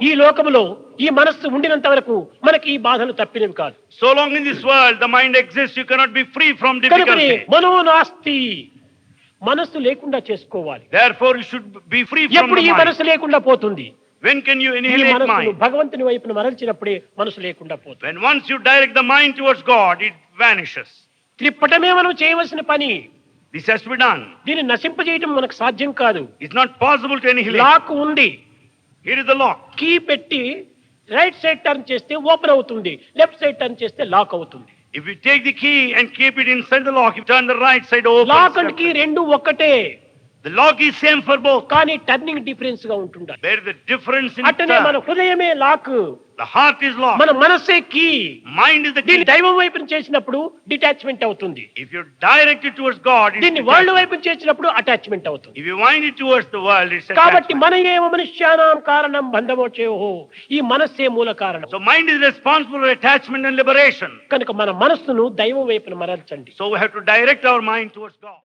ఈ లోకములో ఈ మనస్సు ఉండినంత వరకు మనకి ఈ బాధలు తప్పినవి కాదు. So long in this world the mind exists, you cannot be free from కనుకనే difficulty. మనో నాస్తి, మనస్సు లేకుండా చేసుకోవాలి. Therefore you should be free from ఎప్పుడు the ఈ mind. మనస్సు లేకుండా పోతుంది? When can you ఈ annihilate మనస్సును mind? భగవంతుని వైపున మరల్చినప్పుడే మనసు లేకుండా పోతుంది. When once you direct the mind towards God, it vanishes. త్రిప్పటమే మనం చేయవలసిన పని. This has to be done. దీన్ని నశింపజేయటం మనకు సాధ్యం కాదు. It's not possible to annihilate. Lock ఉంది, Here is the lock. Key పెట్టి రైట్ సైడ్ టర్న్ చేస్తే ఓపెన్ అవుతుంది, లెఫ్ట్ సైడ్ టర్న్ చేస్తే లాక్ అవుతుంది. If you take the key and keep it inside the lock, you turn the right side open. Lock and key రెండు ఒక్కటే, The lock is same for both. కానీ turning difference గా ఉంటుండాలి. There is a difference in అట్టనే మన turn. హృదయమే lock, The heart is locked. మన మనస్సే కీ. Mind is the దీన్ని key. దైవం వైపు చేసినప్పుడు డిటాచ్మెంట్ అవుతుంది. If you direct it towards God, it's దీన్ని వరల్డ్ detachment. వైపు చేసినప్పుడు అటాచ్మెంట్ అవుతుంది. If you wind it towards the world, it's కాబట్టి attachment. మన ఏవ మనుష్యానాం కారణం బంధమోచేయో, ఈ మనస్సే మూల కారణం. So mind is responsible for attachment and liberation. కనుక మన మనస్సును దైవం వైపున మరల్చండి. So we have to direct our mind towards God.